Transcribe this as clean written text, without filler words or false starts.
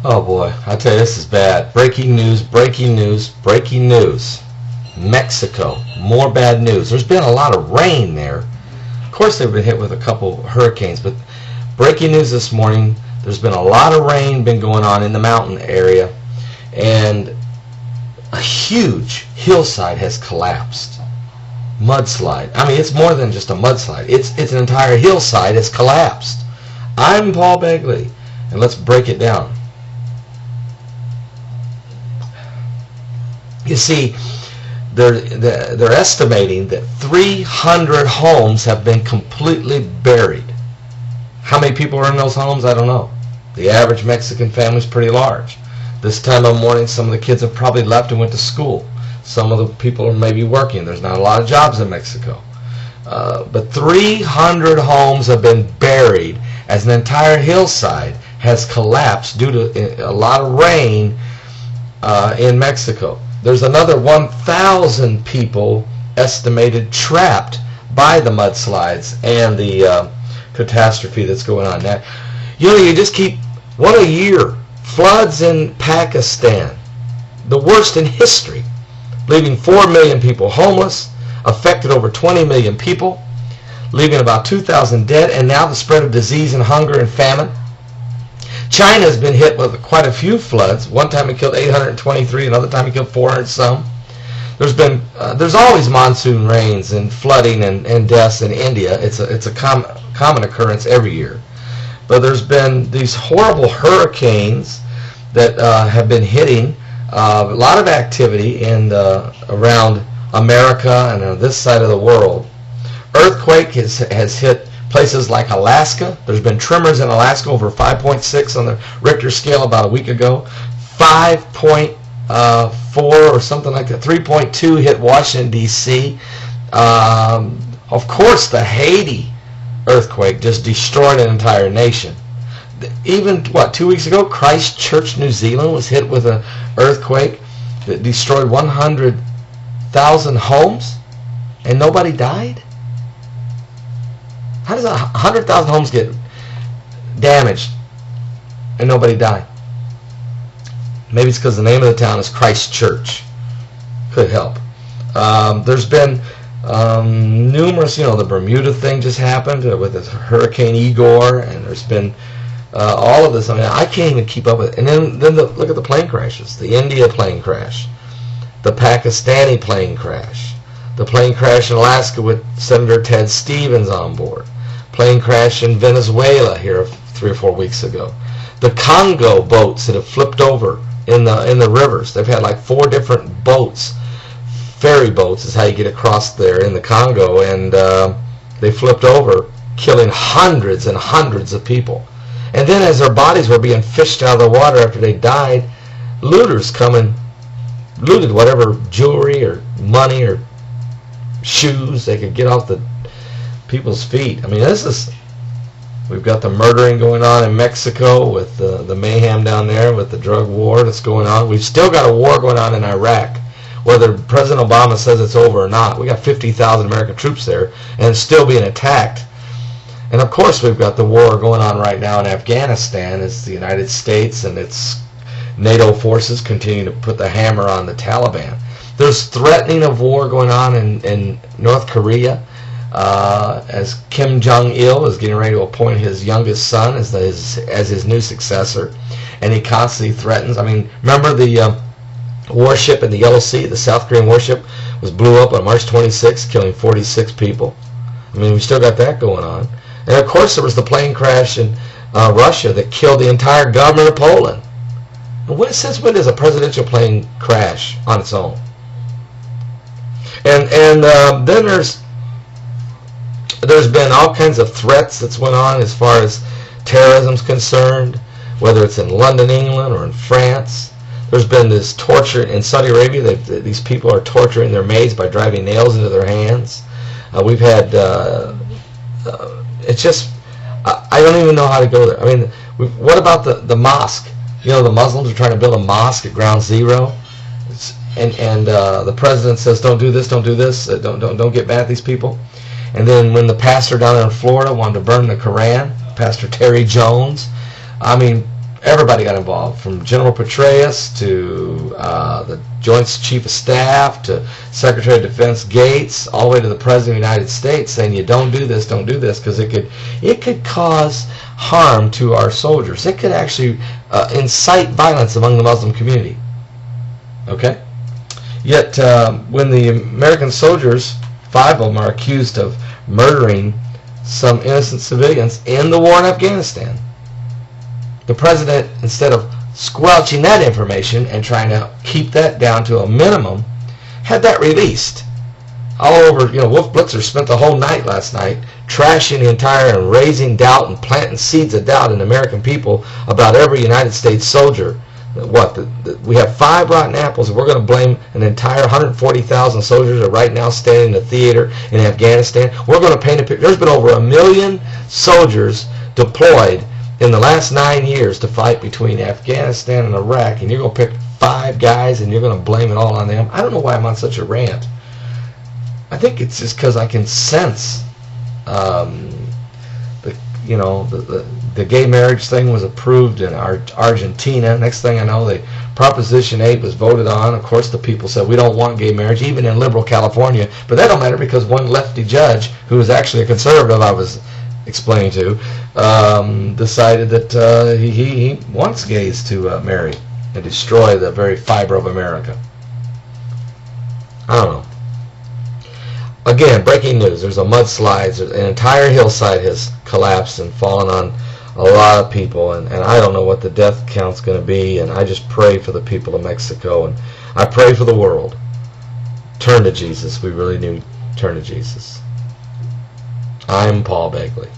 Oh boy, I tell you, this is bad. Breaking news, breaking news, breaking news. Mexico, more bad news. There's been a lot of rain there. Of course, they've been hit with a couple hurricanes, but breaking news this morning, there's been a lot of rain been going on in the mountain area, and a huge hillside has collapsed. Mudslide. I mean, it's more than just a mudslide. It's an entire hillside has collapsed. I'm Paul Begley, and let's break it down. You see, they're estimating that 300 homes have been completely buried. How many people are in those homes? I don't know. The average Mexican family is pretty large. This time of morning, some of the kids have probably left and went to school. Some of the people are maybe working. There's not a lot of jobs in Mexico. But 300 homes have been buried as an entire hillside has collapsed due to a lot of rain in Mexico. There's another 1,000 people estimated trapped by the mudslides and the catastrophe that's going on now. You just keep, what a year. Floods in Pakistan, the worst in history, leaving 4 million people homeless, affected over 20 million people, leaving about 2,000 dead, and now the spread of disease and hunger and famine. China has been hit with quite a few floods. One time it killed 823, another time it killed 400 some. There's always monsoon rains and flooding and deaths in India. It's a common occurrence every year. But there's been these horrible hurricanes that have been hitting a lot of activity around America and on this side of the world. Earthquake has hit places like Alaska. There's been tremors in Alaska over 5.6 on the Richter scale about a week ago. 5.4 or something like that. 3.2 hit Washington, D.C. Of course, the Haiti earthquake just destroyed an entire nation. Even, 2 weeks ago, Christchurch, New Zealand was hit with an earthquake that destroyed 100,000 homes and nobody died? How does 100,000 homes get damaged and nobody died? Maybe it's because the name of the town is Christchurch. Could help. There's been numerous, the Bermuda thing just happened with the Hurricane Igor, and there's been all of this. I mean, I can't even keep up with it. And then look at the plane crashes. The India plane crash, the Pakistani plane crash, the plane crash in Alaska with Senator Ted Stevens on board, plane crash in Venezuela here 3 or 4 weeks ago, the Congo boats that have flipped over in the rivers. They've had like 4 different boats. Ferry boats is how you get across there in the Congo, and they flipped over, killing hundreds and hundreds of people. And then as their bodies were being fished out of the water after they died, looters come and looted whatever jewelry or money or shoes they could get off the people's feet. I mean, we've got the murdering going on in Mexico with the mayhem down there with the drug war that's going on. We've still got a war going on in Iraq. Whether President Obama says it's over or not, we got 50,000 American troops there and still being attacked. And of course we've got the war going on right now in Afghanistan as the United States and its NATO forces continue to put the hammer on the Taliban. There's threatening of war going on in North Korea as Kim Jong-il is getting ready to appoint his youngest son as his new successor. And he constantly threatens. I mean, remember the warship in the Yellow Sea, the South Korean warship, blew up on March 26th, killing 46 people. I mean, we still got that going on. And of course, there was the plane crash in Russia that killed the entire government of Poland. And since when does a presidential plane crash on its own? And then there's been all kinds of threats that's went on as far as terrorism's concerned, whether it's in London, England, or in France. There's been this torture in Saudi Arabia. These people are torturing their maids by driving nails into their hands. We've had, it's just, I don't even know how to go there. I mean, what about the mosque? The Muslims are trying to build a mosque at Ground Zero. And the president says, don't do this, don't get mad at these people. And then when the pastor down there in Florida wanted to burn the Koran, Pastor Terry Jones, I mean, Everybody got involved, from General Petraeus to the Joint Chief of Staff to Secretary of Defense Gates, all the way to the President of the United States, saying you don't do this, because it could cause harm to our soldiers. It could actually incite violence among the Muslim community. Okay? Yet when the American soldiers, 5 of them are accused of murdering some innocent civilians in the war in Afghanistan, the president, instead of squelching that information and trying to keep that down to a minimum, had that released. All over, Wolf Blitzer spent the whole night last night trashing the entire and raising doubt and planting seeds of doubt in American people about every United States soldier. We have 5 rotten apples, and we're going to blame an entire 140,000 soldiers that are right now standing in the theater in Afghanistan. We're going to paint a picture. There's been over 1 million soldiers deployed in the last 9 years to fight between Afghanistan and Iraq, and you're going to pick 5 guys and you're going to blame it all on them. I don't know why I'm on such a rant. I think it's just because I can sense the gay marriage thing was approved in Argentina. Next thing I know, the Proposition 8 was voted on. Of course, the people said we don't want gay marriage, even in liberal California. But that don't matter, because one lefty judge, who was actually a conservative, I was explaining to, decided that he wants gays to marry and destroy the very fiber of America. I don't know. Again, breaking news. There's a mudslide. An entire hillside has collapsed and fallen on a lot of people, and I don't know what the death count's going to be, and I just pray for the people of Mexico, and I pray for the world. Turn to Jesus. We really need to turn to Jesus. I'm Paul Begley.